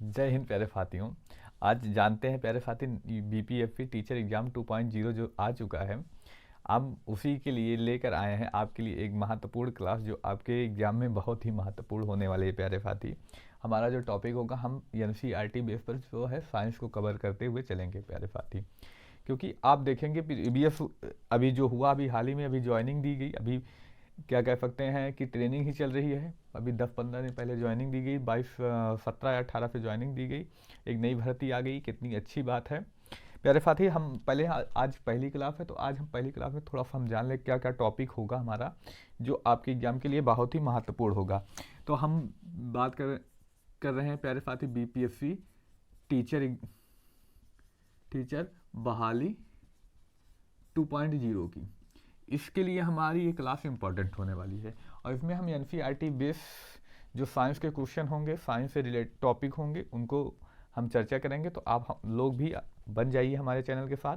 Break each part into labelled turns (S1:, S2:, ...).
S1: जय हिंद प्यारे साथियों। आज जानते हैं प्यारे साथी, बीपीएससी टीचर एग्जाम 2.0 जो आ चुका है। हम उसी के लिए लेकर आए हैं आपके लिए एक महत्वपूर्ण क्लास जो आपके एग्जाम में बहुत ही महत्वपूर्ण होने वाले है प्यारे साथी। हमारा जो टॉपिक होगा, हम एनसीईआरटी बेस पर जो है साइंस को कवर करते हुए चलेंगे प्यारे साथी। क्योंकि आप देखेंगे प्रीवियस अभी जो हुआ, अभी हाल ही में अभी ज्वाइनिंग दी गई, अभी क्या कह सकते हैं कि ट्रेनिंग ही चल रही है। अभी 10-15 दिन पहले ज्वाइनिंग दी गई, 17 या 18 से ज्वाइनिंग दी गई, एक नई भर्ती आ गई, कितनी अच्छी बात है प्यारे साथी। हम पहले आज पहली क्लास है तो आज हम पहली क्लास में थोड़ा सा हम जान लें क्या क्या टॉपिक होगा हमारा जो आपके एग्जाम के लिए बहुत ही महत्वपूर्ण होगा। तो हम बात कर रहे हैं प्यारे साथी बीपीएससी टीचर टीचर बहाली 2.0 की। इसके लिए हमारी ये क्लास इंपॉर्टेंट होने वाली है और इसमें हम एनसीईआरटी बेस जो साइंस के क्वेश्चन होंगे, साइंस से रिलेटेड टॉपिक होंगे, उनको हम चर्चा करेंगे। तो आप हम लोग भी बन जाइए हमारे चैनल के साथ।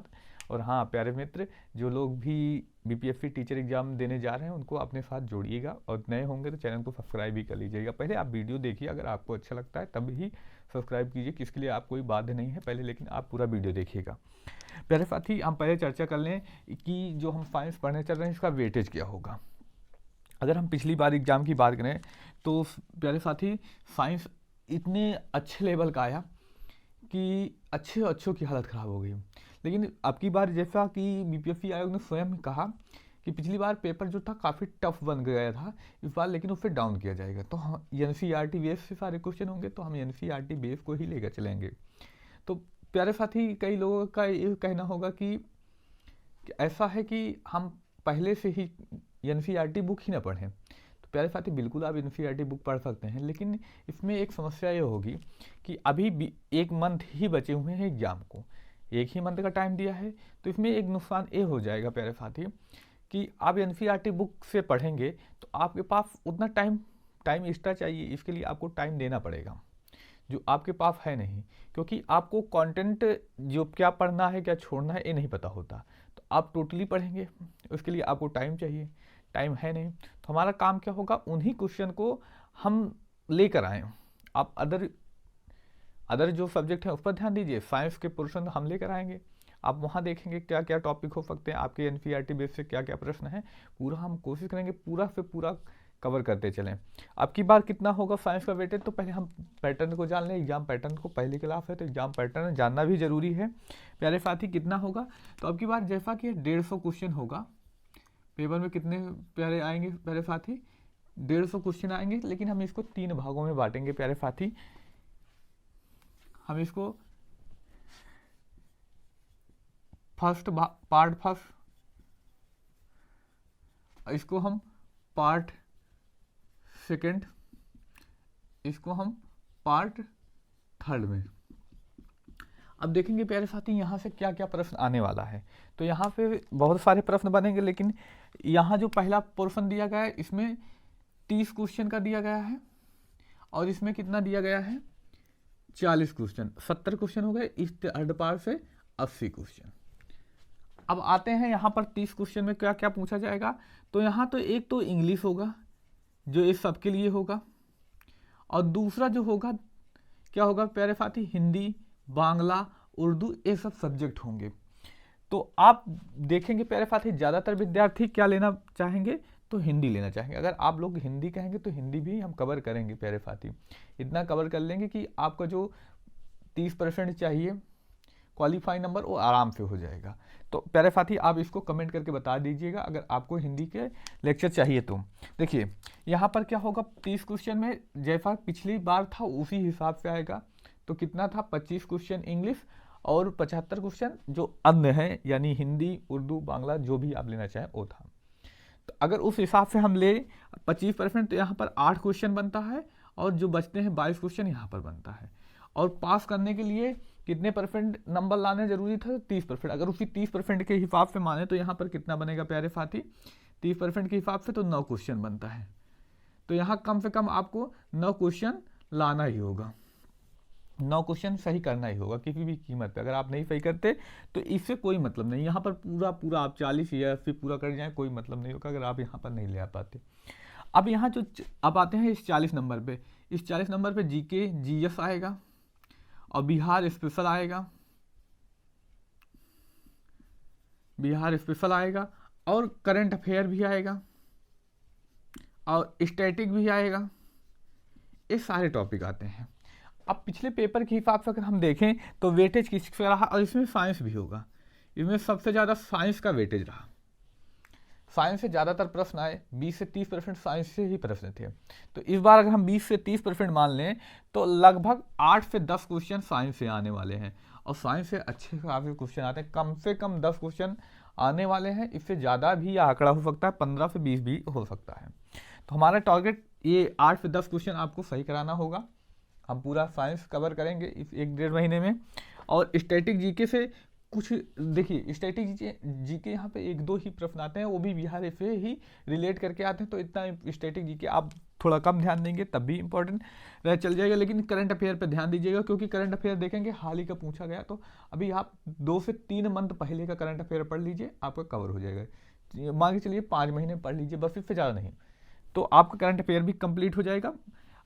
S1: और हाँ प्यारे मित्र, जो लोग भी बीपीएससी टीचर एग्जाम देने जा रहे हैं उनको अपने साथ जोड़िएगा, और नए होंगे तो चैनल को सब्सक्राइब भी कर लीजिएगा। पहले आप वीडियो देखिए, अगर आपको अच्छा लगता है तब ही सब्सक्राइब कीजिए, किसके लिए आप कोई बाध्य नहीं है पहले, लेकिन आप पूरा वीडियो देखिएगा। प्यारे साथी, हम पहले चर्चा कर लें कि जो हम साइंस पढ़ने चल रहे हैं इसका वेटेज क्या होगा। अगर हम पिछली बार एग्जाम की बात करें तो प्यारे साथी साइंस इतने अच्छे लेवल का आया कि अच्छों की हालत ख़राब हो गई। लेकिन अब की बार जैसा कि बीपीएससी आयोग ने स्वयं कहा कि पिछली बार पेपर जो था काफ़ी टफ बन गया था, इस बार लेकिन उसे डाउन किया जाएगा। तो हम एनसीईआरटी बेस से सारे क्वेश्चन होंगे, तो हम एनसीईआरटी बेस को ही लेकर चलेंगे। तो प्यारे साथी, कई लोगों का ये कहना होगा कि ऐसा है कि हम पहले से ही एनसीईआरटी बुक ही ना पढ़ें। तो प्यारे साथी, बिल्कुल आप एनसीईआरटी बुक पढ़ सकते हैं, लेकिन इसमें एक समस्या ये होगी कि अभी भी एक मंथ ही बचे हुए हैं एग्जाम को, एक ही मंथ का टाइम दिया है। तो इसमें एक नुकसान ये हो जाएगा प्यारे साथी कि आप एनसीईआरटी बुक से पढ़ेंगे तो आपके पास उतना टाइम एक्स्ट्रा चाहिए, इसके लिए आपको टाइम देना पड़ेगा जो आपके पास है नहीं। क्योंकि आपको कंटेंट जो क्या पढ़ना है क्या छोड़ना है ये नहीं पता होता, तो आप टोटली पढ़ेंगे, उसके लिए आपको टाइम चाहिए, टाइम है नहीं। तो हमारा काम क्या होगा, उन्हीं क्वेश्चन को हम लेकर आए। आप अदर जो सब्जेक्ट है उस पर ध्यान दीजिए, साइंस के पोर्शन हम लेकर आएंगे, आप वहाँ देखेंगे क्या क्या टॉपिक हो सकते हैं, आपके एनसीईआरटी बेस से क्या क्या प्रश्न है, पूरा हम कोशिश करेंगे पूरा से पूरा कवर करते चलें। अब की बार कितना होगा साइंस का वेटेज, तो पहले हम पैटर्न को जान लें, एग्जाम पैटर्न को। पहली क्लास है तो एग्जाम पैटर्न जानना भी जरूरी है प्यारे साथी। कितना होगा, तो अब की बार जैसा कि 150 क्वेश्चन होगा पेपर में, कितने प्यारे आएंगे प्यारे साथी, 150 क्वेश्चन आएंगे। लेकिन हम इसको 3 भागों में बांटेंगे प्यारे साथी। हम इसको पार्ट फर्स्ट, इसको हम पार्ट सेकेंड, इसको हम पार्ट थर्ड में। अब देखेंगे प्यारे साथी यहाँ से क्या क्या प्रश्न आने वाला है। तो यहाँ पे बहुत सारे प्रश्न बनेंगे, लेकिन यहाँ जो पहला पोर्शन दिया गया है इसमें 30 क्वेश्चन का दिया गया है, और इसमें कितना दिया गया है 40 क्वेश्चन, 70 क्वेश्चन हो गए। इस थर्ड पार्ट से 80 क्वेश्चन। अब आते हैं यहाँ पर 30 क्वेश्चन में क्या क्या पूछा जाएगा। तो यहाँ तो एक तो इंग्लिश होगा जो इस सबके लिए होगा, और दूसरा जो होगा क्या होगा प्यारे साथी, हिंदी, बांग्ला, उर्दू, ये सब सब्जेक्ट होंगे। तो आप देखेंगे प्यारे साथी ज़्यादातर विद्यार्थी क्या लेना चाहेंगे, तो हिंदी लेना चाहेंगे। अगर आप लोग हिंदी कहेंगे तो हिंदी भी हम कवर करेंगे प्यारे साथी, इतना कवर कर लेंगे कि आपका जो 30% चाहिए क्वालिफाई नंबर वो आराम से हो जाएगा। तो प्यारे साथी, आप इसको कमेंट करके बता दीजिएगा अगर आपको हिंदी के लेक्चर चाहिए तो। देखिए यहाँ पर क्या होगा, 30 क्वेश्चन में जैसा पिछली बार था उसी हिसाब से आएगा। तो कितना था, 25 क्वेश्चन इंग्लिश और 75 क्वेश्चन जो अन्य है, यानी हिंदी, उर्दू, बांग्ला जो भी आप लेना चाहें वो था। तो अगर उस हिसाब से हम ले 25%, तो यहाँ पर 8 क्वेश्चन बनता है, और जो बचते हैं 22 क्वेश्चन यहाँ पर बनता है। और पास करने के लिए कितने परसेंट नंबर लाने जरूरी था, 30%। अगर उसी 30% के हिसाब से माने तो यहाँ पर कितना बनेगा प्यारे साथी, 30% के हिसाब से तो 9 क्वेश्चन बनता है। तो यहाँ कम से कम आपको 9 क्वेश्चन लाना ही होगा, 9 क्वेश्चन सही करना ही होगा किसी भी कीमत पे। अगर आप नहीं सही करते तो इससे कोई मतलब नहीं, यहाँ पर पूरा आप 40 या 80 पूरा कर जाए कोई मतलब नहीं होगा अगर आप यहाँ पर नहीं ले आ पाते। अब यहाँ जो अब आते हैं इस 40 नंबर पे, इस 40 नंबर पे जीके जीएस आएगा, और बिहार स्पेशल आएगा, बिहार स्पेशल आएगा, और करंट अफेयर भी आएगा, और स्टैटिक भी आएगा। ये सारे टॉपिक आते हैं। अब पिछले पेपर के हिसाब से अगर हम देखें तो वेटेज किसका रहा, और इसमें साइंस भी होगा। इसमें सबसे ज़्यादा साइंस का वेटेज रहा। साइंस से ज़्यादातर प्रश्न आए, 20 से 30% साइंस से ही प्रश्न थे। तो इस बार अगर हम 20 से 30% मान लें तो लगभग 8 से 10 क्वेश्चन साइंस से आने वाले हैं, और साइंस से अच्छे खासे क्वेश्चन आते हैं। कम से कम 10 क्वेश्चन आने वाले हैं, इससे ज़्यादा भी आंकड़ा हो सकता है, 15 से 20 भी हो सकता है। तो हमारा टारगेट ये 8 से 10 क्वेश्चन आपको सही कराना होगा। हम पूरा साइंस कवर करेंगे इस 1-1.5 महीने में। और स्टैटिक जीके से कुछ देखिए, स्टैटिक जीके यहाँ पे 1-2 ही प्रश्न आते हैं, वो भी बिहार से ही रिलेट करके आते हैं। तो इतना स्टैटिक जीके आप थोड़ा कम ध्यान देंगे तब भी इंपॉर्टेंट रह चल जाएगा। लेकिन करंट अफेयर पे ध्यान दीजिएगा, क्योंकि करंट अफेयर देखेंगे हाल ही का पूछा गया। तो अभी आप 2 से 3 मंथ पहले का करंट अफेयर पढ़ लीजिए, आपका कवर हो जाएगा। मान के चलिए 5 महीने पढ़ लीजिए बस, इससे ज़्यादा नहीं, तो आपका करंट अफेयर भी कंप्लीट हो जाएगा।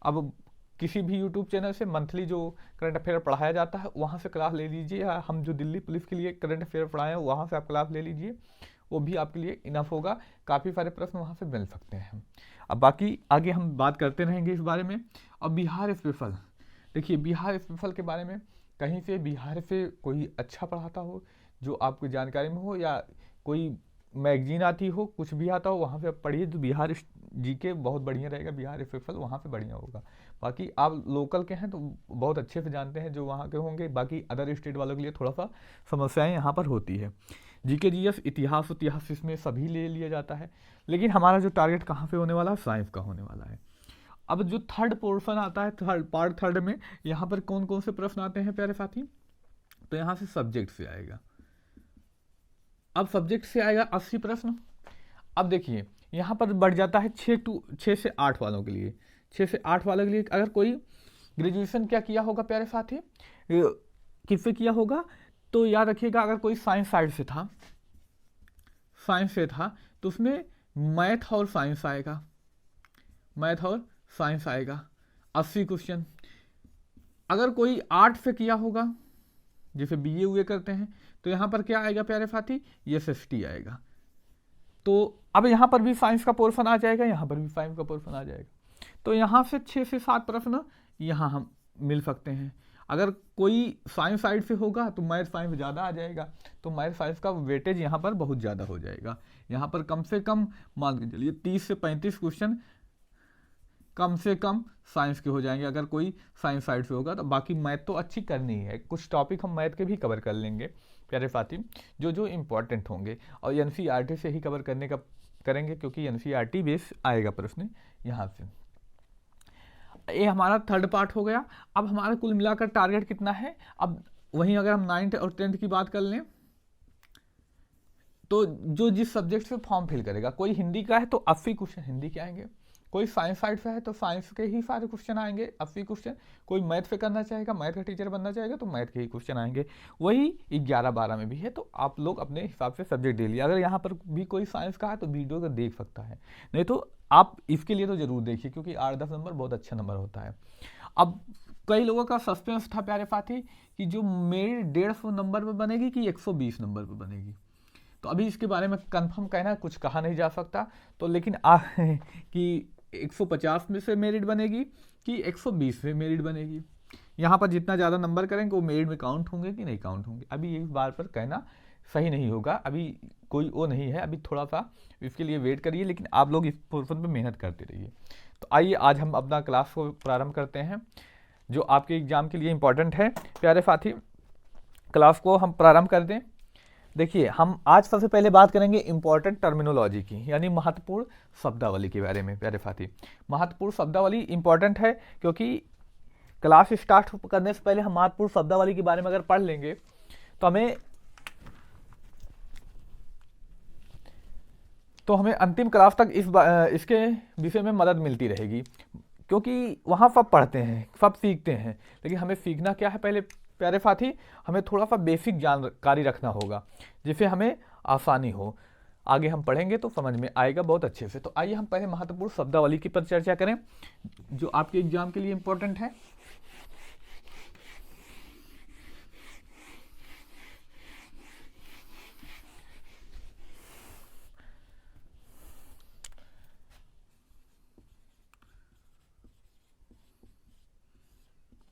S1: अब किसी भी यूट्यूब चैनल से मंथली जो करंट अफेयर पढ़ाया जाता है वहाँ से क्लास ले लीजिए, या हम जो दिल्ली पुलिस के लिए करंट अफेयर पढ़ाए हैं वहाँ से आप क्लास ले लीजिए, वो भी आपके लिए इनफ होगा। काफ़ी सारे प्रश्न वहाँ से मिल सकते हैं। अब बाकी आगे हम बात करते रहेंगे इस बारे में। और बिहार स्पेशल, देखिए बिहार स्पेशल के बारे में कहीं से बिहार से कोई अच्छा पढ़ाता हो जो आपकी जानकारी में हो, या कोई मैगजीन आती हो, कुछ भी आता हो, वहाँ पे आप पढ़िए। तो बिहार जीके बहुत बढ़िया रहेगा, बिहार स्पेशल वहाँ पे बढ़िया होगा। बाकी आप लोकल के हैं तो बहुत अच्छे से जानते हैं जो वहाँ के होंगे। बाकी अदर स्टेट वालों के लिए थोड़ा सा समस्याएं यहाँ पर होती है। जीके जीएस इतिहास इसमें सभी ले लिया जाता है, लेकिन हमारा जो टारगेट कहाँ पे होने वाला है, साइंस का होने वाला है। अब जो थर्ड पोर्शन आता है, पार्ट थर्ड में यहाँ पर कौन कौन से प्रश्न आते हैं प्यारे साथी, तो यहाँ से सब्जेक्ट से आएगा। अब सब्जेक्ट से आएगा 80 प्रश्न। अब देखिए यहाँ पर बढ़ जाता है 6 से 8 वालों के लिए। 6 से 8 वालों के लिए अगर कोई ग्रेजुएशन क्या किया होगा प्यारे साथी, किससे किया होगा, तो याद रखिएगा अगर कोई साइंस साइड से था, साइंस से था, तो उसमें मैथ और साइंस आएगा, मैथ और साइंस आएगा 80 क्वेश्चन। अगर कोई आर्ट से किया होगा, जैसे बीए हुए करते हैं, तो यहाँ पर क्या आएगा प्यारे साथी, SST आएगा। तो अब यहाँ पर भी साइंस का पोर्शन आ जाएगा, यहाँ पर भी साइंस का पोर्शन आ जाएगा। तो यहाँ से 6 से 7 प्रश्न यहाँ हम मिल सकते हैं। अगर कोई साइंस साइड से होगा तो मैथ साइंस ज़्यादा आ जाएगा, तो मैथ साइंस का वेटेज यहाँ पर बहुत ज़्यादा हो जाएगा। यहाँ पर कम से कम मान के चलिए 30 से 35 क्वेश्चन कम से कम साइंस के हो जाएंगे अगर कोई साइंस साइड से होगा। तो बाकी मैथ तो अच्छी करनी है, कुछ टॉपिक हम मैथ के भी कवर कर लेंगे प्यारे साथी, जो जो इम्पोर्टेंट होंगे। और NCERT से ही कवर करने का करेंगे, क्योंकि NCERT बेस आएगा प्रश्न यहाँ से। ये हमारा थर्ड पार्ट हो गया। अब हमारा कुल मिलाकर टारगेट कितना है, अब वहीं अगर हम 9th और 10th की बात कर लें, तो जो जिस सब्जेक्ट से फॉर्म फिल करेगा, कोई हिंदी का है तो 80 क्वेश्चन हिंदी के आएंगे, कोई साइंस साइड से है तो साइंस के ही सारे क्वेश्चन आएंगे 80 क्वेश्चन, कोई मैथ पे करना चाहेगा, मैथ का टीचर बनना चाहेगा तो मैथ के ही क्वेश्चन आएंगे। वही 11-12 में भी है, तो आप लोग अपने हिसाब से सब्जेक्ट ले लिए। अगर यहाँ पर भी कोई साइंस का है तो वीडियो को देख सकता है, नहीं तो आप इसके लिए तो ज़रूर देखिए, क्योंकि 8-10 नंबर बहुत अच्छा नंबर होता है। अब कई लोगों का सस्पेंस था प्यारे साथी कि जो मेरी 150 नंबर पर बनेगी कि 120 नंबर पर बनेगी, तो अभी इसके बारे में कंफर्म कहना कुछ कहा नहीं जा सकता। तो लेकिन कि 150 में से मेरिट बनेगी कि 120 में मेरिट बनेगी, यहाँ पर जितना ज़्यादा नंबर करेंगे वो मेरिट में काउंट होंगे कि नहीं काउंट होंगे, अभी एक बार पर कहना सही नहीं होगा। अभी कोई वो नहीं है, अभी थोड़ा सा इसके लिए वेट करिए, लेकिन आप लोग इस पोर्शन पे मेहनत करते रहिए। तो आइए आज हम अपना क्लास को प्रारंभ करते हैं, जो आपके एग्जाम के लिए इम्पोर्टेंट है प्यारे साथी। क्लास को हम प्रारंभ कर दें। देखिए हम आज सबसे पहले बात करेंगे इंपॉर्टेंट टर्मिनोलॉजी की, यानी महत्वपूर्ण शब्दावली के बारे में प्यारे साथी। महत्वपूर्ण शब्दावली इंपॉर्टेंट है, क्योंकि क्लास स्टार्ट करने से पहले हम महत्वपूर्ण शब्दावली के बारे में अगर पढ़ लेंगे तो हमें अंतिम क्लास तक इसके विषय में मदद मिलती रहेगी, क्योंकि वहाँ सब पढ़ते हैं, सब सीखते हैं, लेकिन हमें सीखना क्या है पहले प्यारे साथी, हमें थोड़ा सा बेसिक जानकारी रखना होगा, जिससे हमें आसानी हो। आगे हम पढ़ेंगे तो समझ में आएगा बहुत अच्छे से। तो आइए हम पहले महत्वपूर्ण शब्दावली की पर चर्चा करें, जो आपके एग्जाम के लिए इम्पोर्टेंट है।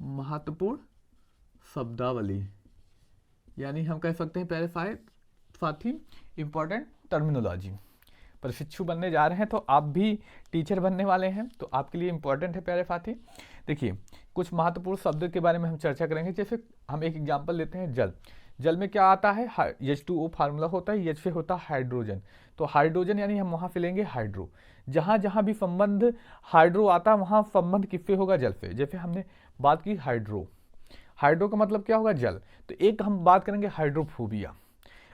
S1: महत्वपूर्ण शब्दावली, यानी हम कह सकते हैं प्यारे साथी इंपॉर्टेंट टर्मिनोलॉजी। प्रशिक्षु बनने जा रहे हैं तो आप भी टीचर बनने वाले हैं, तो आपके लिए इंपॉर्टेंट है प्यारे साथी। देखिए कुछ महत्वपूर्ण शब्द के बारे में हम चर्चा करेंगे। जैसे हम एक एग्जांपल लेते हैं, जल। जल में क्या आता है, H2O फार्मूला होता है, H से होता है हाइड्रोजन। तो हाइड्रोजन यानी हम वहाँ से लेंगे हाइड्रो। जहाँ जहाँ भी संबंध हाइड्रो आता है वहाँ संबंध किससे होगा, जल से। जैसे हमने बात की हाइड्रो, हाइड्रो का मतलब क्या होगा, जल। तो एक हम बात करेंगे हाइड्रोफोबिया,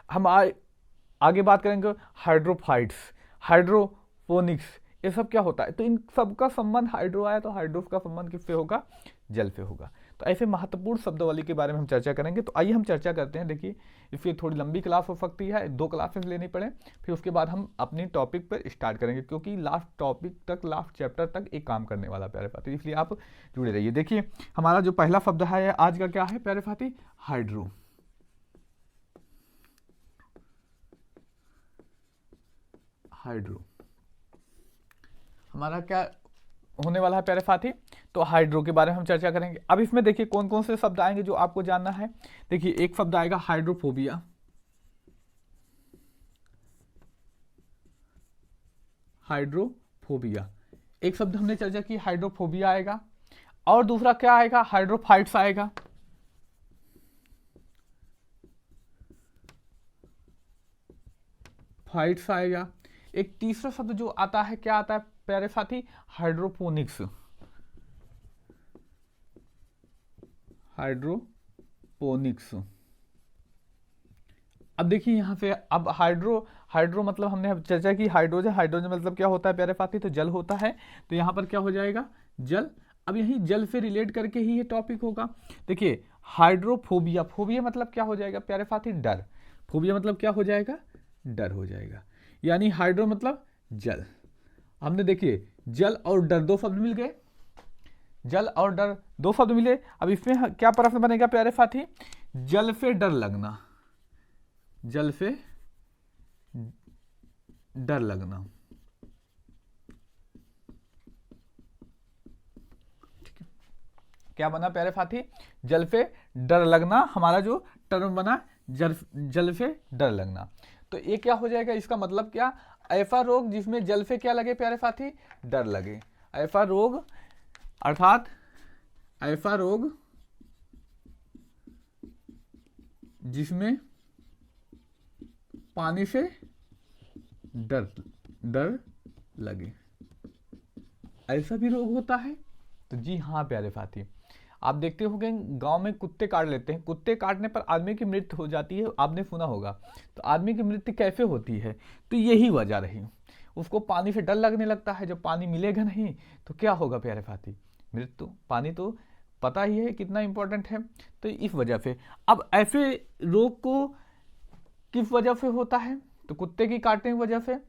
S1: हम आगे बात करेंगे हाइड्रोफाइट्स, हाइड्रोपोनिक्स, ये सब क्या होता है। तो इन सब का संबंध हाइड्रो आया तो हाइड्रो का संबंध किससे होगा, जल से होगा। तो ऐसे महत्वपूर्ण शब्दावली के बारे में हम चर्चा करेंगे। तो आइए हम चर्चा करते हैं। देखिए इसकी थोड़ी लंबी क्लास हो सकती है, 2 क्लासेस लेनी पड़े, फिर उसके बाद हम अपनी टॉपिक पर स्टार्ट करेंगे, क्योंकि लास्ट टॉपिक तक, लास्ट चैप्टर तक एक काम करने वाला प्यारे साथी, इसलिए आप जुड़े रहिए। देखिए हमारा जो पहला शब्द है आज का क्या है प्यारे साथी, हाइड्रो। हाइड्रो हमारा क्या होने वाला है प्यारे साथी, तो हाइड्रो के बारे में हम चर्चा करेंगे। अब इसमें देखिए कौन कौन से शब्द आएंगे जो आपको जानना है। देखिए एक शब्द आएगा हाइड्रोफोबिया, हाइड्रोफोबिया एक शब्द हमने चर्चा की, हाइड्रोफोबिया आएगा। और दूसरा क्या आएगा, हाइड्रोफाइट्स आएगा। फाइट्स आएगा। एक तीसरा शब्द जो आता है, क्या आता है प्यारे साथी, हाइड्रोपोनिक्स, हाइड्रोपोनिक्स। अब देखिए यहाँ पे, अब हाइड्रो मतलब हमने चर्चा की हाइड्रोजन, हाइड्रोजन मतलब क्या होता है प्यारे साथी, तो जल होता है। तो यहाँ पर क्या हो जाएगा, जल। अब यही जल से रिलेट करके ही ये टॉपिक होगा। देखिए हाइड्रोफोबिया, फोबिया मतलब क्या हो जाएगा प्यारे साथी, डर। फोबिया मतलब क्या हो जाएगा, डर हो जाएगा। यानी हाइड्रो मतलब जल। हमने देखिए जल और डर 2 शब्द मिल गए, जल और डर 2 शब्द मिले। अब इसमें क्या प्रश्न बनेगा प्यारे साथी, जल से डर लगना, जल से डर लगना। ठीक है, क्या बना प्यारे साथी, जल से डर लगना। हमारा जो टर्म बना जल से डर लगना। तो ये क्या हो जाएगा, इसका मतलब क्या, ऐसा रोग जिसमें जल से क्या लगे प्यारे साथी, डर लगे। ऐसा रोग अर्थात ऐसा रोग जिसमें पानी से डर लगे, ऐसा भी रोग होता है। तो जी हाँ प्यारे साथी, आप देखते होंगे गांव में कुत्ते काट लेते हैं, कुत्ते काटने पर आदमी की मृत्यु हो जाती है, आपने सुना होगा। तो आदमी की मृत्यु कैसे होती है, तो यही वजह रही, उसको पानी से डर लगने लगता है। जब पानी मिलेगा नहीं तो क्या होगा प्यारे साथी, मृत्यु। पानी तो पता ही है कितना इंपॉर्टेंट है, तो इस वजह से। अब ऐसे रोग को किस वजह से होता है, तो कुत्ते की काटने की वजह से।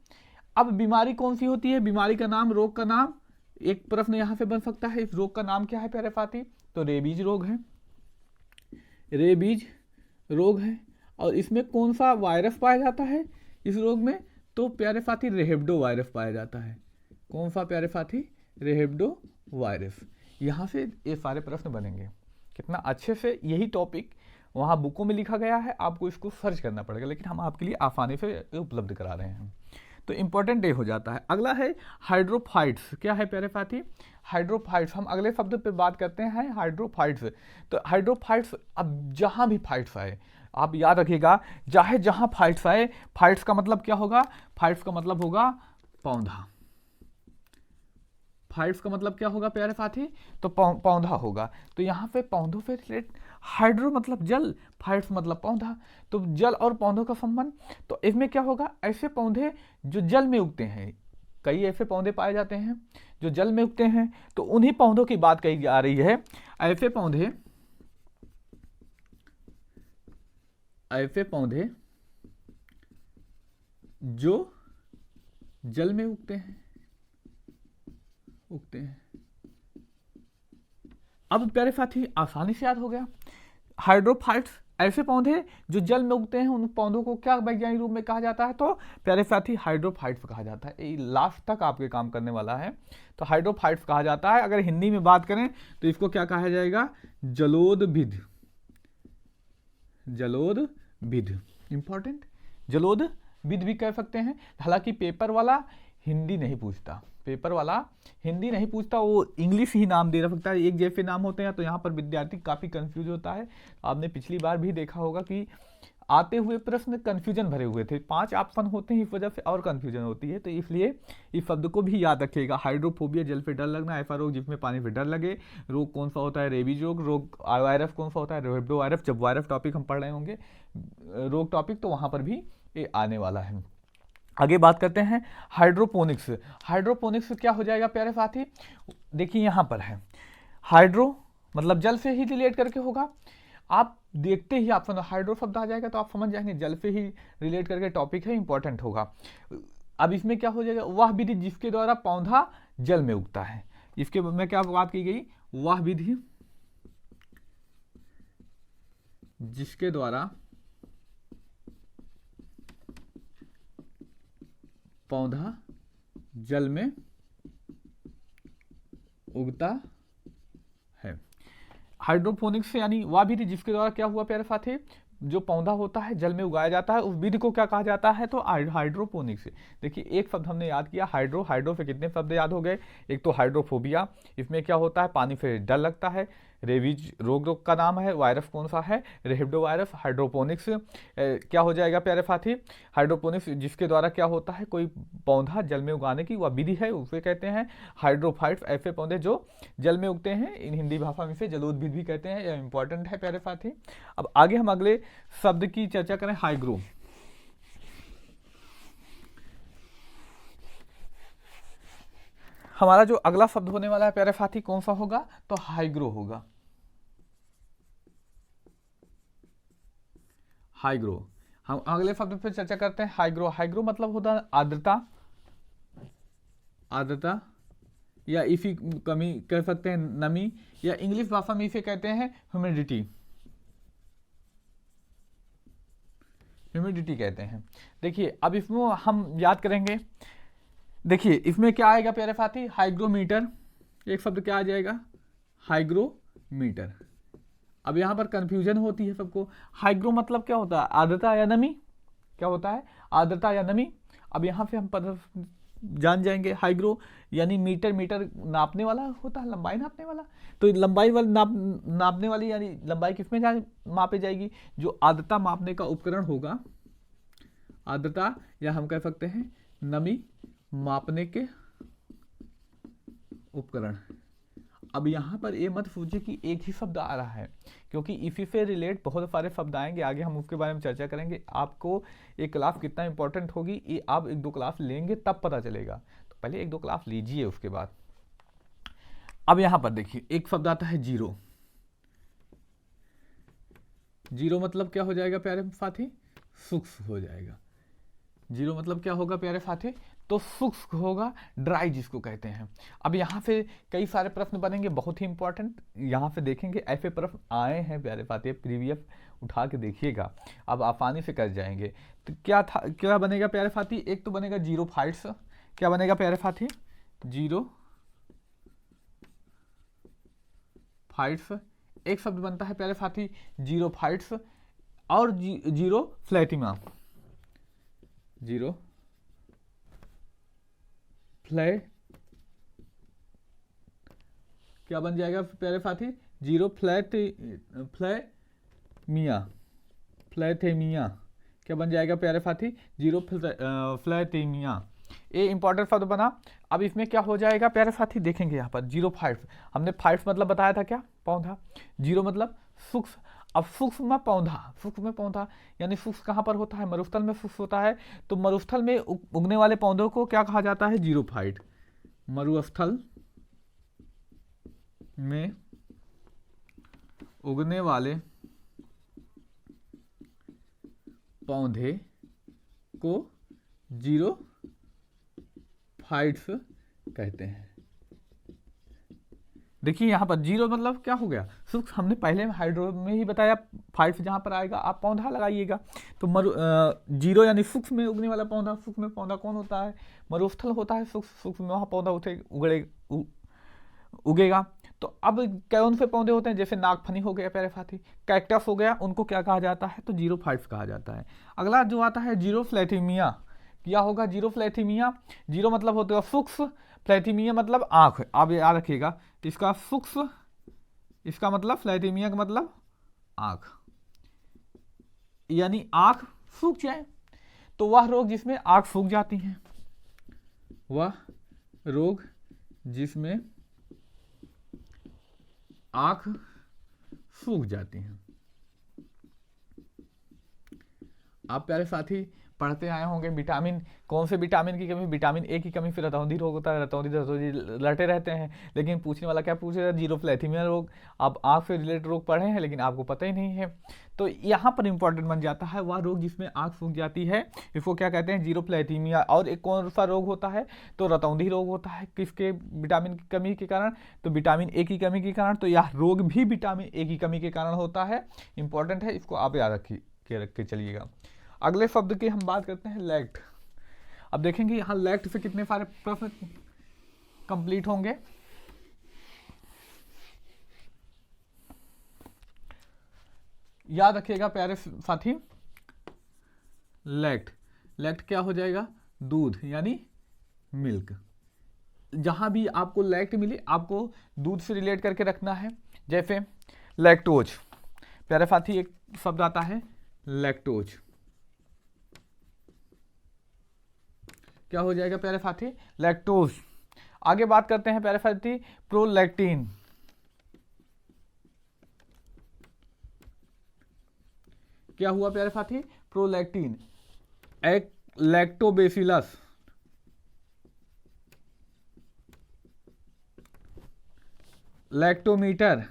S1: अब बीमारी कौन सी होती है, बीमारी का नाम, रोग का नाम, एक प्रश्न यहां से बन सकता है, इस रोग का नाम क्या है प्यारे साथी, तो रेबीज रोग है, रेबीज रोग है। और इसमें कौन सा वायरस पाया जाता है इस रोग में, तो प्यारे साथी रेहेब्डो वायरस पाया जाता है। कौन सा प्यारे साथी, रेहेब्डो वायरस। यहाँ से ये सारे प्रश्न बनेंगे। कितना अच्छे से यही टॉपिक वहाँ बुकों में लिखा गया है, आपको इसको सर्च करना पड़ेगा, लेकिन हम आपके लिए आसानी से उपलब्ध करा रहे हैं। तो इंपॉर्टेंट ये हो जाता है। अगला है हाइड्रोफाइट्स। क्या है प्यारे साथी, हाइड्रोफाइट्स। हम अगले शब्द पे बात करते हैं, हाइड्रोफाइट्स। तो हाइड्रोफाइट्स, अब जहाँ भी फाइट्स आए, आप याद रखिएगा, चाहे जहाँ फाइट्स आए, फाइट्स का मतलब क्या होगा, फाइट्स का मतलब होगा पौधा। फाइट्स का मतलब क्या होगा प्यारे साथी, तो पौधा होगा। तो यहाँ पे पौधों पे रिलेट, हाइड्रो मतलब जल, फाइट्स मतलब पौधा, तो जल और पौधों का संबंध। तो इसमें क्या होगा, ऐसे पौधे जो जल में उगते हैं, कई ऐसे पौधे पाए जाते हैं जो जल में उगते हैं, तो उन्हीं पौधों की बात कही जा रही है। ऐसे पौधे जो जल में उगते हैं। अब प्यारे साथी आसानी से याद हो गया, हाइड्रोफाइट्स ऐसे पौधे जो जल में उगते हैं उन पौधों को क्या वैज्ञानिक रूप में कहा जाता है? तो प्यारे साथी हाइड्रोफाइट्स कहा जाता है। ये लास्ट तक आपके काम करने वाला है। तो हाइड्रोफाइट्स कहा जाता है। अगर हिंदी में बात करें तो इसको क्या कहा जाएगा? जलोदभिद। जलोदभिद इंपॉर्टेंट, जलोदभिद भी कह सकते हैं। हालांकि पेपर वाला हिंदी नहीं पूछता, पेपर वाला हिंदी नहीं पूछता, वो इंग्लिश ही नाम दे सकता है। एक जैसे नाम होते हैं तो यहाँ पर विद्यार्थी काफ़ी कंफ्यूज होता है। आपने पिछली बार भी देखा होगा कि आते हुए प्रश्न कंफ्यूजन भरे हुए थे, 5 ऑप्शन होते हैं, इस वजह से और कंफ्यूजन होती है। तो इसलिए इस शब्द को भी याद रखिएगा। हाइड्रोफोबिया, जल पे डर लगना। ऐसा रोग जिसमें पानी पे डर लगे। रोग कौन सा होता है? रेबीज रोग। वायरस कौन सा होता है? रेबिडो वायरस। जब वायरस टॉपिक हम पढ़ रहे होंगे रोग टॉपिक, तो वहाँ पर भी ये आने वाला है। आगे बात करते हैं हाइड्रोपोनिक्स। हाइड्रोपोनिक्स क्या हो जाएगा प्यारे साथी? देखिए यहाँ पर है हाइड्रो मतलब जल से ही रिलेट करके होगा। आप देखते ही आप हाइड्रो शब्द आ जाएगा तो आप समझ जाएंगे जल से ही रिलेट करके टॉपिक है, इंपॉर्टेंट होगा। अब इसमें क्या हो जाएगा? वह विधि जिसके द्वारा पौधा जल में उगता है। इसके में क्या बात की गई? वह विधि जिसके द्वारा पौधा जल में उगता है। हाइड्रोपोनिक्स यानी वह विधि जिसके द्वारा क्या हुआ प्यारे साथी? जो पौधा होता है जल में उगाया जाता है, उस विधि को क्या कहा जाता है? तो हाइड्रोपोनिक्स। देखिए एक शब्द हमने याद किया हाइड्रो। हाइड्रो से कितने शब्द याद हो गए? एक तो हाइड्रोफोबिया, इसमें क्या होता है? पानी से डर लगता है। रेबीज रोग का नाम है। वायरस कौन सा है? रेबिडो वायरस। हाइड्रोपोनिक्स क्या हो जाएगा प्यारे साथी? हाइड्रोपोनिक्स जिसके द्वारा क्या होता है? कोई पौधा जल में उगाने की वह विधि है, उसे कहते हैं हाइड्रोफाइट्स। ऐसे पौधे जो जल में उगते हैं, इन हिंदी भाषा में से जलोदभिद भी कहते हैं। यह इंपॉर्टेंट है प्यारे साथी। अब आगे हम अगले शब्द की चर्चा करें, हाइग्रो। हमारा जो अगला शब्द होने वाला है प्यारे साथी कौन सा होगा? तो हाइग्रो होगा। हाइग्रो। हम अगले शब्द पर चर्चा करते हैं हाइग्रो। हाइग्रो मतलब होता है आर्द्रता। आर्द्रता या इसी कमी कह सकते हैं, नमी, या इंग्लिश भाषा में इसे कहते हैं ह्यूमिडिटी। ह्यूमिडिटी कहते हैं। देखिए अब इसमें हम याद करेंगे। देखिए इसमें क्या आएगा प्यारे साथी? हाइग्रोमीटर। एक शब्द क्या आ जाएगा? हाइग्रोमीटर। अब यहाँ पर कंफ्यूजन होती है सबको। हाइग्रो मतलब क्या होता है? आर्द्रता या नमी। क्या होता है? आर्द्रता या नमी। अब यहाँ से हम जान जाएंगे हाइग्रो यानी मीटर। मीटर नापने वाला होता है, लंबाई नापने वाला। तो लंबाई वाली नापने वाली यानी लंबाई किसमें मापे जाएगी? जो आर्द्रता मापने का उपकरण होगा, आर्द्रता या हम कह सकते हैं नमी मापने के उपकरण। अब यहाँ पर ये मत सोचिए कि एक ही शब्द आ रहा है, क्योंकि इसी से रिलेट बहुत सारे शब्द आएंगे। आगे हम उसके बारे में चर्चा करेंगे। आपको एक क्लास कितना इंपॉर्टेंट होगी ये आप 1-2 क्लास लेंगे तब पता चलेगा। तो पहले 1-2 क्लास लीजिए उसके बाद। अब यहाँ पर देखिए एक शब्द आता है जीरो। जीरो मतलब क्या हो जाएगा प्यारे साथी? शुष्क हो जाएगा। जीरो मतलब क्या होगा प्यारे साथी? तो शुष्क होगा, ड्राई जिसको कहते हैं। अब यहाँ से कई सारे प्रश्न बनेंगे बहुत ही इंपॉर्टेंट, यहाँ से देखेंगे ऐसे प्रश्न आए हैं प्यारे साथी। प्रीवियस उठा के देखिएगा, अब आसानी से कर जाएंगे। तो क्या था, क्या बनेगा प्यारे साथी? एक तो बनेगा जीरो फाइट्स। क्या बनेगा प्यारे साथी? Zero fights. एक शब्द बनता है प्यारे साथी जीरो फाइट्स और जीरो फ्लैटिमा। जीरो फ्लै क्या बन जाएगा प्यारे साथी? जीरो फ्लैथेमिया। फ्लैथेमिया क्या बन जाएगा प्यारे साथी? जीरो फ्लैथेमिया। ये इंपॉर्टेंट शब्द बना। अब इसमें क्या हो जाएगा प्यारे साथी? देखेंगे यहाँ पर जीरो फाइट्स। हमने फाइट्स मतलब बताया था क्या? पौधा। जीरो मतलब सूक्ष्म। अब सूक्ष्म में पौधा, सूक्ष्म में पौधा यानी सूक्ष्म कहाँ पर होता है? मरुस्थल में सूक्ष्म होता है। तो मरुस्थल में उगने वाले पौधों को क्या कहा जाता है? Zero fight. मरुस्थल में उगने वाले पौधे को जीरो फाइट्स कहते हैं। देखिए यहाँ पर जीरो मतलब क्या हो गया, सूक्ष्म, हमने पहले हाइड्रो में ही बताया, 5 जहाँ पर आएगा आप पौधा लगाइएगा। तो जीरो यानी सूक्ष्म में उगने वाला पौधा, सूक्ष्म में पौधा कौन होता है, मरुस्थल होता है, सूक्ष्म में वहाँ पौधा उगेगा। तो अब कौन से पौधे होते हैं, जैसे नागफनी हो गया प्यारे साथी, कैक्टस हो गया, उनको क्या कहा जाता है, तो जीरोफाइट्स कहा जाता है। अगला जो आता है जीरोफ्लैथीमिया, क्या होगा जीरोफ्लैथीमिया, जीरो मतलब होता है सूक्ष्म, फ्लैथीमिया मतलब आँख, आप याद रखिएगा, इसका सूक्ष्म, इसका मतलब फ्लैथीमिया का मतलब आँख, यानी आँख सूख जाए। तो वह रोग जिसमें आँख सूख जाती हैं, वह रोग जिसमें आँख सूख जाती हैं। आप प्यारे साथी पढ़ते आए होंगे विटामिन, कौन से विटामिन की कमी, विटामिन ए की कमी, फिर रतौंधी रोग होता है, रतौंधी लड़ते रहते हैं। लेकिन पूछने वाला क्या पूछ रहा है, जीरोफ्लैथीमिया रोग। आप आँख से रिलेटेड रोग पढ़े हैं लेकिन आपको पता ही नहीं है। तो यहाँ पर इंपॉर्टेंट बन जाता है वह रोग जिसमें आँख सूख जाती है, इसको क्या कहते हैं, जीरोफ्लैथीमिया। और एक कौन सा रोग होता है, तो रतौंधी रोग होता है, किसके, विटामिन की कमी के कारण, तो विटामिन ए की कमी के कारण। तो यह रोग भी विटामिन ए की कमी के कारण होता है, इंपॉर्टेंट है, इसको आप याद रख के चलिएगा। अगले शब्द की हम बात करते हैं लैक्ट। अब देखेंगे यहाँ लैक्ट से कितने सारे प्रश्न कंप्लीट होंगे। याद रखिएगा प्यारे साथी, लैक्ट, लैक्ट क्या हो जाएगा, दूध यानी मिल्क। जहां भी आपको लैक्ट मिले आपको दूध से रिलेट करके रखना है। जैसे लैक्टोज, प्यारे साथी एक शब्द आता है लैक्टोज, क्या हो जाएगा प्यारे साथी, लैक्टोज। आगे बात करते हैं प्यारे साथी प्रोलैक्टिन, क्या हुआ प्यारे साथी, प्रोलैक्टिन। एक लैक्टोबेसिलस, लैक्टोमीटर।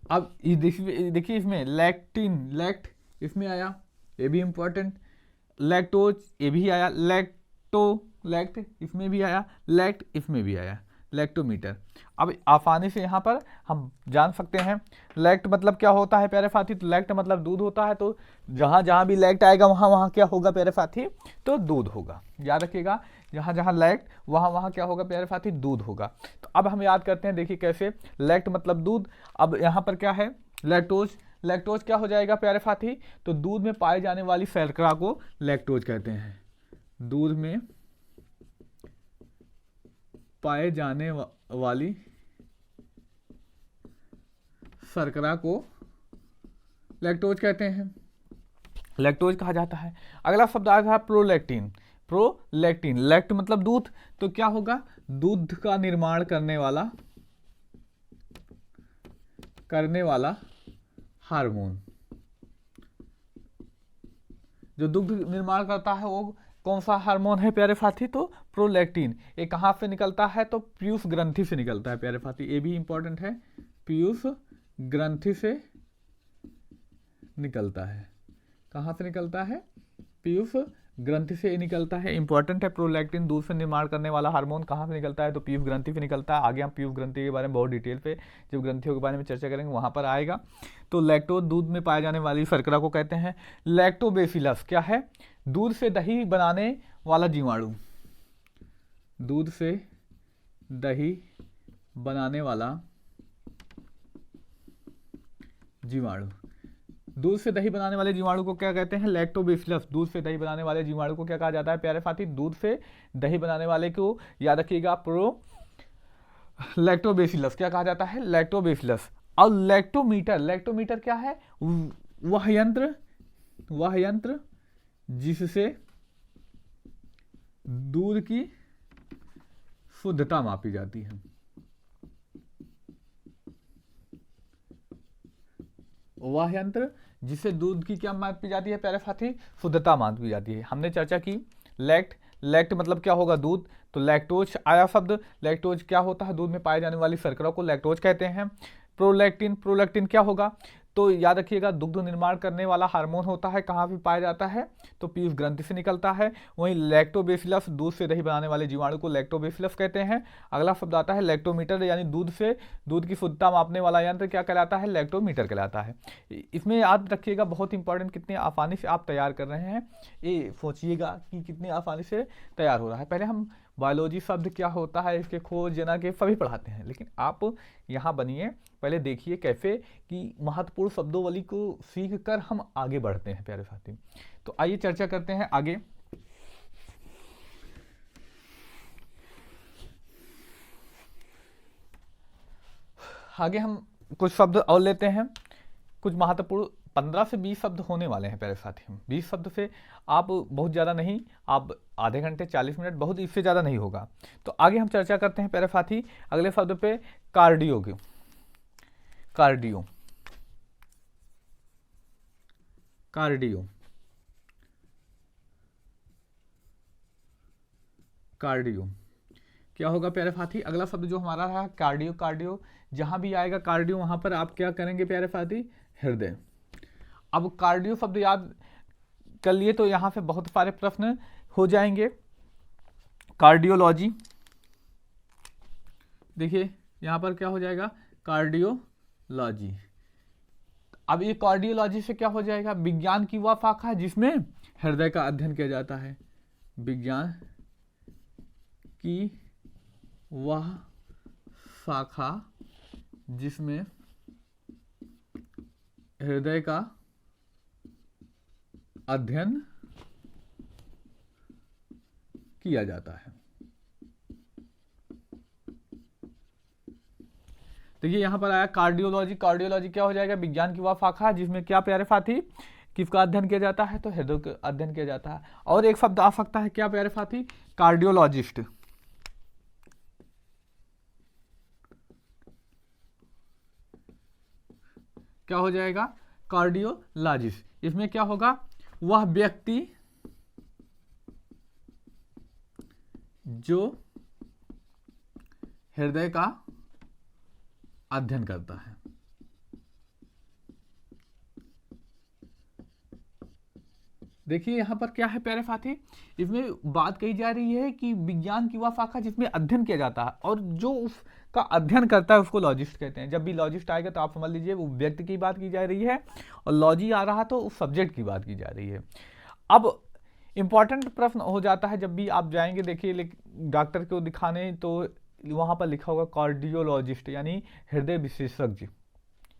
S1: अब देखिए इसमें लैक्टिन, लैक्ट इसमें आया, ये भी इंपॉर्टेंट, लैक्टोज ये भी आया, लैक्ट इसमें भी आया, लैक्ट इसमें भी आया, लैक्टोमीटर। अब आसानी से यहाँ पर हम जान सकते हैं लैक्ट मतलब क्या होता है प्यारे साथी, तो लैक्ट मतलब दूध होता है। तो जहाँ जहाँ भी लैक्ट आएगा वहाँ वहाँ क्या होगा प्यारे साथी, तो दूध होगा। याद रखिएगा, जहाँ जहाँ लैक्ट वहाँ वहाँ क्या होगा प्यारे साथी, दूध होगा। तो अब हम याद करते हैं, देखिए कैसे, लैक्ट मतलब दूध। अब यहाँ पर क्या है, लैक्टोज, लैक्टोज क्या हो जाएगा प्यारे साथी, तो दूध में पाए जाने वाली शर्करा को लैक्टोज कहते हैं। दूध में पाए जाने वाली शर्करा को लैक्टोज कहते हैं, लैक्टोज कहा जाता है। अगला शब्द आ गया प्रोलैक्टिन, प्रोलैक्टिन, लैक्ट मतलब दूध, तो क्या होगा, दूध का निर्माण करने वाला हार्मोन। जो दुग्ध निर्माण करता है वो कौन सा हार्मोन है प्यारे साथी, तो प्रोलैक्टिन। ये कहाँ से निकलता है, तो पीयूष ग्रंथि से निकलता है प्यारे साथी, ये भी इंपॉर्टेंट है, पीयूष ग्रंथि से निकलता है। कहाँ से निकलता है, पीयूष ग्रंथि से निकलता है, इंपॉर्टेंट है। प्रोलैक्टिन दूध से निर्माण करने वाला हार्मोन कहाँ से निकलता है, तो पीयूष ग्रंथि से निकलता है। आगे हम पीयूष ग्रंथि के बारे में बहुत डिटेल पे जब ग्रंथियों के बारे में चर्चा करेंगे वहाँ पर आएगा। तो लैक्टोज दूध में पाए जाने वाली शर्करा को कहते हैं। लैक्टोबेसिलस क्या है, दूध से दही बनाने वाला जीवाणु, दूध से दही बनाने वाला जीवाणु, दूध से दही बनाने वाले जीवाणु को क्या कहते हैं, लैक्टोबेसिलस। दूध से दही बनाने वाले जीवाणु को क्या कहा जाता है प्यारे साथी, दूध से दही बनाने वाले को याद रखिएगा लैक्टोबेसिलस क्या कहा जाता है, लैक्टोबेसिलस। और लैक्टोमीटर, लैक्टोमीटर क्या है, वह यंत्र जिससे दूध की शुद्धता मापी जाती है, वह यंत्र जिससे दूध की क्या मापी जाती है प्यारे साथी, शुद्धता मापी जाती है। हमने चर्चा की लैक्ट मतलब क्या होगा, दूध। तो लैक्टोज आया शब्द, लैक्टोज क्या होता है, दूध में पाए जाने वाली शर्करा को लैक्टोज कहते हैं। प्रोलैक्टिन क्या होगा, तो याद रखिएगा, दुग्ध निर्माण करने वाला हार्मोन होता है, कहाँ भी पाया जाता है, तो पीयूष ग्रंथि से निकलता है। वहीं लैक्टोबैसिलस, दूध से दही बनाने वाले जीवाणु को लैक्टोबैसिलस कहते हैं। अगला शब्द आता है लैक्टोमीटर, यानी दूध की शुद्धता मापने वाला यंत्र क्या कहलाता है, लैक्टोमीटर कहलाता है। इसमें याद रखिएगा, बहुत इंपॉर्टेंट, कितने आसानी से आप तैयार कर रहे हैं, ये सोचिएगा कि कितनी आसानी से तैयार हो रहा है। पहले हम बायोलॉजी शब्द क्या होता है, इसके खोज जना के सभी पढ़ाते हैं, लेकिन आप यहाँ बनिए, पहले देखिए कैसे कि महत्वपूर्ण शब्दोवली को सीख कर हम आगे बढ़ते हैं प्यारे साथी। तो आइए चर्चा करते हैं आगे। आगे हम कुछ शब्द और लेते हैं, कुछ महत्वपूर्ण 15 से 20 शब्द होने वाले हैं प्यारे साथी। 20 शब्द से आप बहुत ज़्यादा नहीं, आप आधे घंटे 40 मिनट, बहुत इससे ज़्यादा नहीं होगा। तो आगे हम चर्चा करते हैं प्यारे साथी अगले शब्द पे, कार्डियो की। कार्डियो कार्डियो कार्डियो क्या होगा प्यारे साथी, अगला शब्द जो हमारा रहा कार्डियो। कार्डियो जहां भी आएगा कार्डियो, वहां पर आप क्या करेंगे प्यारे साथी, हृदय। अब कार्डियो शब्द याद कर लिए तो यहां से बहुत सारे प्रश्न हो जाएंगे। कार्डियोलॉजी, देखिए यहां पर क्या हो जाएगा, कार्डियोलॉजी। अब ये कार्डियोलॉजी से क्या हो जाएगा, विज्ञान की वह शाखा जिसमें हृदय का अध्ययन किया जाता है। विज्ञान की वह शाखा जिसमें हृदय का अध्ययन किया जाता है। देखिए यहां पर आया कार्डियोलॉजी। कार्डियोलॉजी क्या हो जाएगा, विज्ञान की वह शाखा जिसमें क्या प्यारे साथी, किसका अध्ययन किया जाता है, तो हृदय का अध्ययन किया जाता है। और एक शब्द आ सकता है क्या प्यारे साथी, कार्डियोलॉजिस्ट। क्या हो जाएगा, कार्डियोलॉजिस्ट। इसमें क्या होगा, वह व्यक्ति जो हृदय का अध्ययन करता है। देखिए यहां पर क्या है प्यारे साथी, इसमें बात कही जा रही है कि विज्ञान की वह शाखा जिसमें अध्ययन किया जाता है, और जो उसका अध्ययन करता है उसको लॉजिस्ट कहते हैं। जब भी लॉजिस्ट आएगा तो आप समझ लीजिए वो व्यक्ति की बात की जा रही है, और लॉजी आ रहा तो उस सब्जेक्ट की बात की जा रही है। अब इंपॉर्टेंट प्रश्न हो जाता है, जब भी आप जाएंगे देखिए डॉक्टर को दिखाने, तो वहां पर लिखा होगा कार्डियोलॉजिस्ट, यानी हृदय विशेषज्ञ,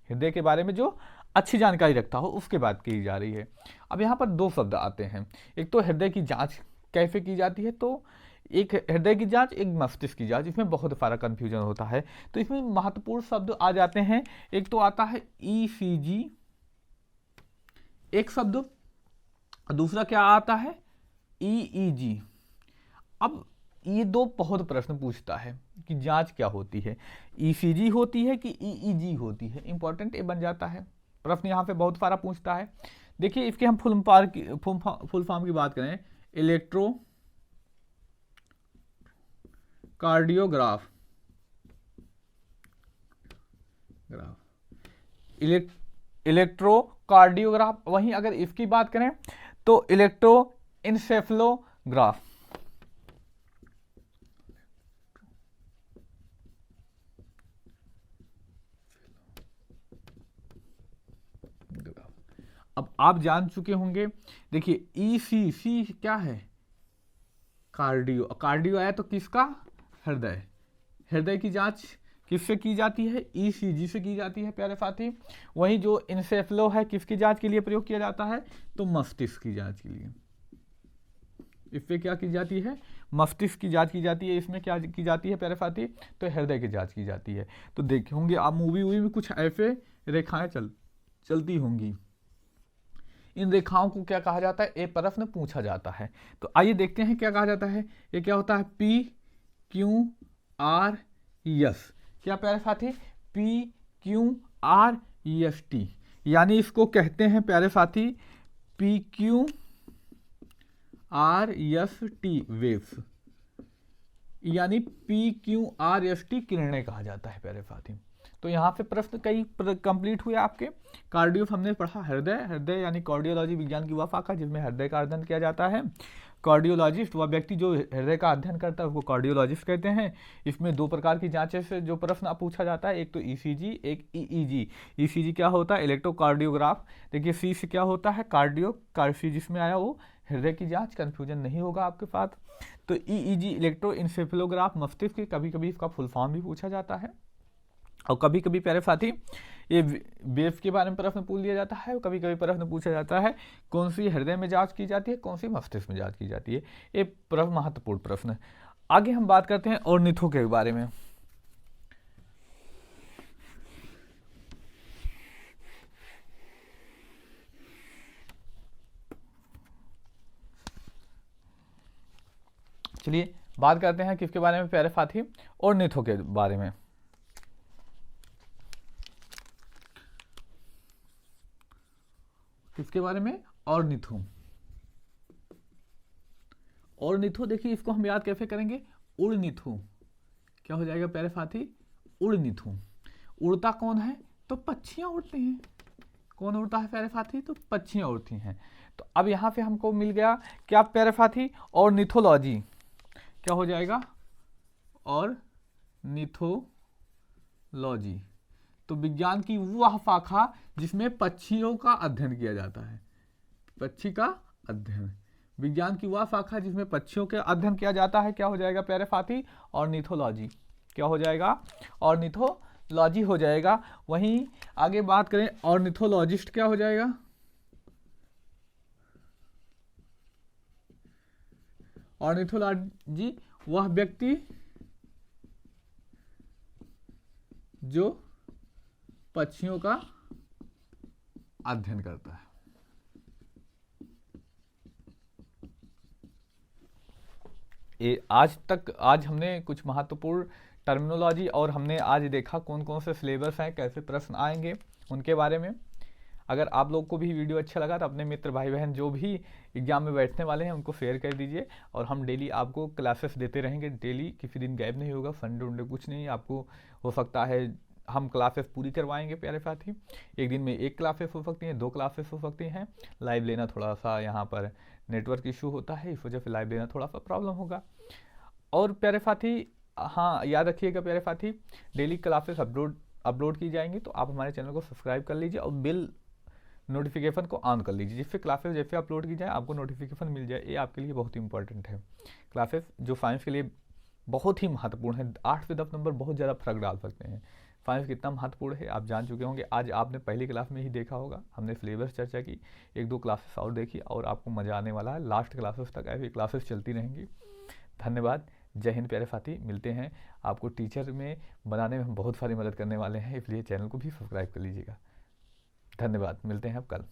S1: हृदय के बारे में जो अच्छी जानकारी रखता हो उसके बात की जा रही है। अब यहाँ पर दो शब्द आते हैं, एक तो हृदय की जांच कैसे की जाती है, तो एक हृदय की जांच, एक मस्तिष्क की जांच, इसमें बहुत सारा कंफ्यूजन होता है। तो इसमें महत्वपूर्ण शब्द आ जाते हैं, एक तो आता है ईसीजी, एक शब्द, दूसरा क्या आता है, ईईजी। अब ये दो बहुत प्रश्न पूछता है कि जांच क्या होती है, ईसीजी होती है कि ईईजी होती है, इंपॉर्टेंट ये बन जाता है। प्रश्न यहाँ पे बहुत सारा पूछता है। देखिए इसके हम फुल फॉर्म की बात करें, इलेक्ट्रो कार्डियोग्राफ, इलेक्ट्रो कार्डियोग्राफ। वहीं अगर इसकी बात करें तो इलेक्ट्रो इंसेफ्लोग्राफ। अब आप जान चुके होंगे, देखिए ईसीसी क्या है, कार्डियो। कार्डियो आया तो किसका, हृदय। हृदय की जांच किससे की जाती है, ईसीजी से की जाती है प्यारे साथी। वहीं जो इंसेफ्लो है किसकी जांच के लिए प्रयोग किया जाता है, तो मस्तिष्क की जांच के लिए। इस पे क्या की जाती है, मस्तिष्क की जांच की जाती है। इसमें क्या की जाती है प्यारे साथी, तो हृदय की जांच की जाती है। तो देखे होंगे आप मूवी में कुछ ऐसे रेखाएं चलती होंगी, इन रेखाओं को क्या कहा जाता है, एक प्रश्न पूछा जाता है। तो आइए देखते हैं क्या कहा जाता है। ये क्या होता है, पी क्यू आर एस। क्या प्यारे साथी, P Q R S T, यानी इसको कहते हैं प्यारे साथी P Q R S T waves. यानी PQRST किरणें कहा जाता है प्यारे साथी। तो यहाँ पे प्रश्न कई कंप्लीट हुए आपके। कार्डियो हमने पढ़ा, हृदय यानी कार्डियोलॉजी विज्ञान की वह शाखा जिसमें हृदय का अध्ययन किया जाता है। कार्डियोलॉजिस्ट वह व्यक्ति जो हृदय का अध्ययन करता है उसको कार्डियोलॉजिस्ट कहते हैं। इसमें दो प्रकार की जांचें से जो प्रश्न पूछा जाता है, एक तो ECG, एक EEG। ECG क्या होता है? इलेक्ट्रोकार्डियोग्राफ। देखिए सी से क्या होता है? कार्डियो जिसमें आया वो हृदय की जांच, कंफ्यूजन नहीं होगा आपके पास। तो EEG इलेक्ट्रोइंसेफेलोग्राफ मस्तिष्क की, कभी कभी इसका फुल फॉर्म भी पूछा जाता है। और कभी कभी प्यारे साथी ये वेव्स के बारे में प्रश्न पूछ लिया जाता है। कभी कभी प्रश्न पूछा जाता है कौन सी हृदय में जांच की जाती है, कौन सी मस्तिष्क में जांच की जाती है। ये महत्वपूर्ण प्रश्न है। आगे हम बात करते हैं ऑर्निथो के बारे में। चलिए बात करते हैं किसके बारे में प्यारे साथी? ऑर्निथो के बारे में। किसके बारे में? ऑर्निथो। ऑर्निथो देखिए इसको हम याद कैसे करेंगे? उड़निथो। क्या हो जाएगा प्यारे साथी? उड़निथो। उड़ता कौन है? तो पक्षियां उड़ती हैं। कौन उड़ता है प्यारे साथी? तो पक्षियां उड़ती हैं। तो अब यहाँ पे हमको मिल गया क्या प्यारे साथी? ऑर्निथोलॉजी। क्या हो जाएगा? ऑर्निथोलॉजी। तो विज्ञान की वह शाखा जिसमें पक्षियों का अध्ययन किया जाता है। पक्षी का अध्ययन, विज्ञान की वह शाखा जिसमें पक्षियों के अध्ययन किया जाता है। क्या हो जाएगा प्यारे साथी? ऑर्निथोलॉजी। क्या हो जाएगा? ऑर्निथोलॉजी हो जाएगा। वहीं आगे बात करें ऑर्निथोलॉजिस्ट क्या हो जाएगा? ऑर्निथोलॉजी वह व्यक्ति जो पक्षियों का अध्ययन करता है। आज हमने कुछ महत्वपूर्ण टर्मिनोलॉजी और हमने आज देखा कौन कौन से सिलेबस हैं, कैसे प्रश्न आएंगे उनके बारे में। अगर आप लोग को भी वीडियो अच्छा लगा तो अपने मित्र भाई बहन जो भी एग्जाम में बैठने वाले हैं उनको शेयर कर दीजिए। और हम डेली आपको क्लासेस देते रहेंगे, डेली, किसी दिन गैप नहीं होगा। संडे उंडे कुछ नहीं, आपको हो सकता है हम क्लासेस पूरी करवाएंगे प्यारे साथी। एक दिन में 1 क्लासेस हो सकती हैं, 2 क्लासेस हो सकती हैं। लाइव लेना थोड़ा सा यहाँ पर नेटवर्क इशू होता है, इस वजह से लाइव लेना थोड़ा सा प्रॉब्लम होगा। और प्यारे साथी हाँ याद रखिएगा प्यारे साथी, डेली क्लासेस अपलोड की जाएंगी। तो आप हमारे चैनल को सब्सक्राइब कर लीजिए और बिल नोटिफिकेशन को ऑन कर लीजिए, जिससे क्लासेस जैसे अपलोड की जाए आपको नोटिफिकेशन मिल जाए। ये आपके लिए बहुत ही इंपॉर्टेंट है। क्लासेस जो साइंस के लिए बहुत ही महत्वपूर्ण है। 8 से 10 नंबर बहुत ज़्यादा फर्क डाल सकते हैं। साइंस कितना महत्वपूर्ण है आप जान चुके होंगे। आज आपने पहली क्लास में ही देखा होगा, हमने सिलेबस चर्चा की, 1-2 क्लासेस और देखी और आपको मज़ा आने वाला है। लास्ट क्लासेस तक ऐसी क्लासेस चलती रहेंगी। धन्यवाद। जय हिंद प्यारे साथी। मिलते हैं, आपको टीचर में बनाने में हम बहुत सारी मदद करने वाले हैं, इसलिए चैनल को भी सब्सक्राइब कर लीजिएगा। धन्यवाद। मिलते हैं अब कल।